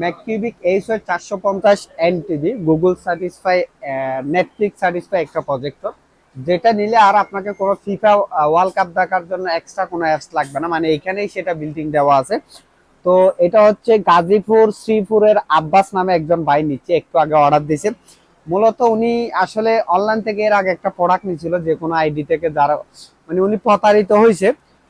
ম্যাককিউবিক H 450 NTV Google সার্টিসফাই Netflix সার্টিসফাই একটা projector, যেটা নিলে আর আপনাকে কোনো ফিফা ওয়ার্ল্ড কাপ দেখার জন্য এক্সট্রা কোনো অ্যাপস লাগবে না, মানে এখানেই সেটা বিল্ডিং দেওয়া আছে। তো এটা হচ্ছে গাজীপুর শ্রীপুরের আব্বাস নামে একজন ভাই নিচ্ছে, একটু আগে অর্ডার দিয়েছে। মূলত উনি আসলে অনলাইন থেকে এর আগে একটা প্রোডাক্ট নিয়েছিল যে কোনো আইডি থেকে, যারা মানে উনি প্রতারিত হয়েছে।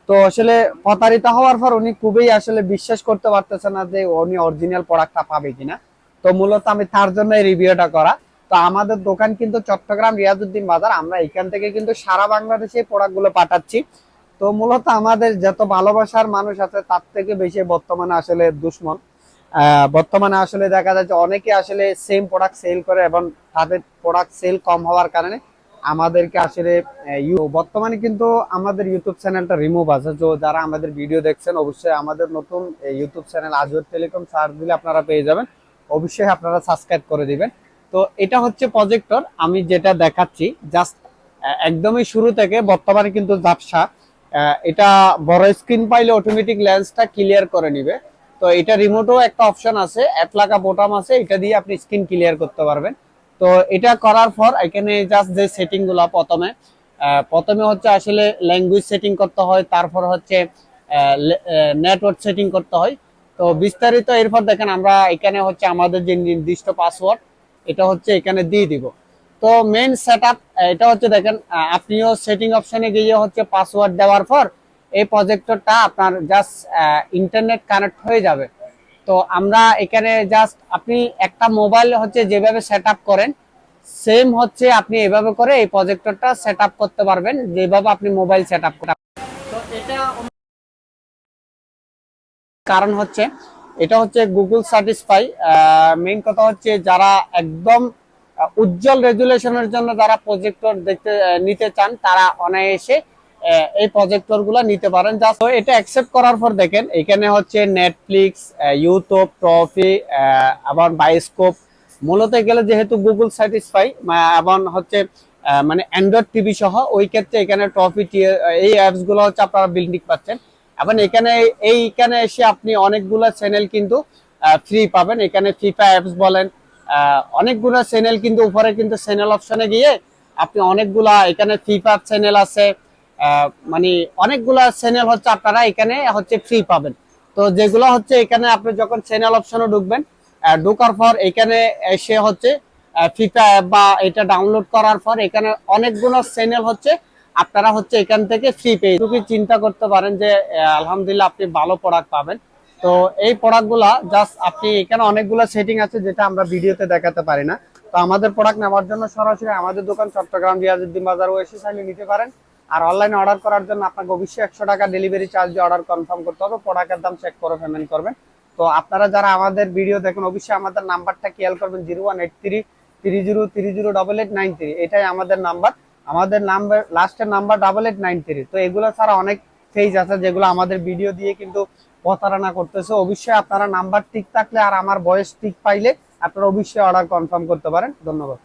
তো আসলে প্রতারিত হওয়ার পর উনি খুবই আসলে বিশ্বাস করতে পারতেছে না যে উনি অরিজিনাল প্রোডাক্টটা পাবে কিনা। তো মূলত আমি তার জন্য এই রিভিউটা করা। তো আমাদের দোকান কিন্তু চট্টগ্রাম রিয়াজউদ্দিন বাজার, আমরা এখান থেকে কিন্তু সারা বাংলাদেশে প্রোডাক্টগুলো পাঠাচ্ছি। তো মূলত আমাদের যত ভালোবাসার মানুষ আছে তার থেকে বেশি বর্তমানে আসলে দুশ্মন। বর্তমানে আসলে দেখা যাচ্ছে অনেকে আসলে সেম প্রোডাক্ট সেল করে এবং তাদের প্রোডাক্ট সেল কম হওয়ার কারণে আমাদেরকে আসলে বর্তমানে কিন্তু আমাদের ইউটিউব চ্যানেলটা রিমুভ আছে। তো যারা আমাদের ভিডিও দেখছেন অবশ্যই আমাদের নতুন ইউটিউব চ্যানেল আজওয়ার টেলিকম সার্চ দিলে আপনারা পেয়ে যাবেন, অবশ্যই আপনারা সাবস্ক্রাইব করে দিবেন। তো এটা হচ্ছে প্রজেক্টর, আমি যেটা দেখাচ্ছি জাস্ট একদমই শুরু থেকে বর্তমানে কিন্তু ঝাপসা। এটা বড় স্ক্রিন পাইলে অটোমেটিক লেন্সটা ক্লিয়ার করে নিবে। তো এটা রিমোটও একটা অপশন আছে, অ্যাপলাকা বোতাম আছে, এটা দিয়ে আপনি স্ক্রিন ক্লিয়ার করতে পারবেন। তো এটা করার পর এখানে জাস্ট যে সেটিং গুলা প্রথমে হচ্ছে আসলে ল্যাঙ্গুয়েজ সেটিং করতে হয়, তারপর হচ্ছে নেটওয়ার্ক সেটিং করতে হয়। তো বিস্তারিত এরপর দেখেন আমরা এখানে হচ্ছে আমাদের যে নির্দিষ্ট পাসওয়ার্ড এটা হচ্ছে এখানে দিয়ে দিব। তো মেইন সেটআপ এটা হচ্ছে দেখেন, আপনিও সেটিং অপশনে গিয়ে হচ্ছে পাসওয়ার্ড দেওয়ার পর এই প্রজেক্টরটা আপনার জাস্ট ইন্টারনেট কানেক্ট হয়ে যাবে। তো আমরা এখানে জাস্ট আপনি একটা মোবাইল হচ্ছে যেভাবে সেটআপ করেন সেম হচ্ছে আপনি এভাবে করে এই প্রজেক্টরটা সেটআপ করতে পারবেন, যেভাবে আপনি মোবাইল সেটআপ করেন। তো এটা কারণ হচ্ছে এটা হচ্ছে গুগল সার্টিসফাই। মেইন কথা হচ্ছে যারা একদম উজ্জ্বল রেজুলেশনের জন্য যারা প্রজেক্টর দেখতে নিতে চান তারা অনায়াসে এই প্রজেক্টর গুলো নিতে পারেন। জাস্ট এটা অ্যাকসেপ্ট করার পর দেখেন এখানে হচ্ছে নেটফ্লিক্স, ইউটিউব, ট্রফি, আবার বায়োস্কোপ। মূলত গেলে যেহেতু গুগল সার্টিসফাই এবং হচ্ছে মানে অ্যান্ড্রয়েড টিভি সহ, ওই ক্ষেত্রে এখানে ট্রফি এই অ্যাপস গুলো হচ্ছে আপনারা বিল্ডিং পাচ্ছেন। এবং এইখানে এসে আপনি অনেকগুলো চ্যানেল কিন্তু ফ্রি পাবেন। এখানে ফিফা অ্যাপস বলেন, অনেকগুলো চ্যানেল কিন্তু উপরে কিন্তু চ্যানেল অপশনে গিয়ে আপনি অনেকগুলা এখানে ফিফা চ্যানেল আছে, মানে অনেকগুলা চ্যানেল হচ্ছে আপনারা এখানে হচ্ছে ফ্রি পাবেন। তো যেগুলো হচ্ছে এখানে আপনি যখন চ্যানেল অপশনে ঢুকবেন, ঢোকার পর এখানে এসে হচ্ছে ফিফা অ্যাপ বা এটা ডাউনলোড করার পর এখানে অনেকগুলো চ্যানেল হচ্ছে আপনারা হচ্ছে এখান থেকে ফ্রি পেয়ে চিন্তা করতে পারেন যে আলহামদুলিল্লাহ আপনি ভালো প্রোডাক্ট পাবেন। তো এই প্রোডাক্টগুলা জাস্ট আপনি এখানে অনেকগুলো সেটিং আছে যেটা আমরা ভিডিওতে দেখাতে পারি না। তো আমাদের প্রোডাক্ট নেওয়ার জন্য সরাসরি আমাদের দোকান চট্টগ্রাম রিয়াজউদ্দিন বাজার এসে চাইলে নিতে পারেন। আর অনলাইনে অর্ডার করার জন্য আপনাকে অবশ্যই 100 টাকা ডেলিভারি চার্জ দিয়ে অর্ডার কনফার্ম করতে হবে, প্রোডাক্টের দাম চেক করে পেমেন্ট করবেন। তো আপনারা যারা আমাদের ভিডিও দেখেন অবশ্যই আমাদের নাম্বারটা খেয়াল করবেন, 0183 30 30 8893, এটাই আমাদের নাম্বার। আমাদের নাম্বার লাস্টের নাম্বার 8893। তো এগুলো ছাড়া অনেক পেজ আছে যেগুলো আমাদের ভিডিও দিয়ে কিন্তু প্রতারণা করতেছে। অবশ্যই আপনারা নাম্বার ঠিক থাকলে আর আমার বয়স ঠিক পাইলে আপনারা অবশ্যই অর্ডার কনফার্ম করতে পারেন। ধন্যবাদ।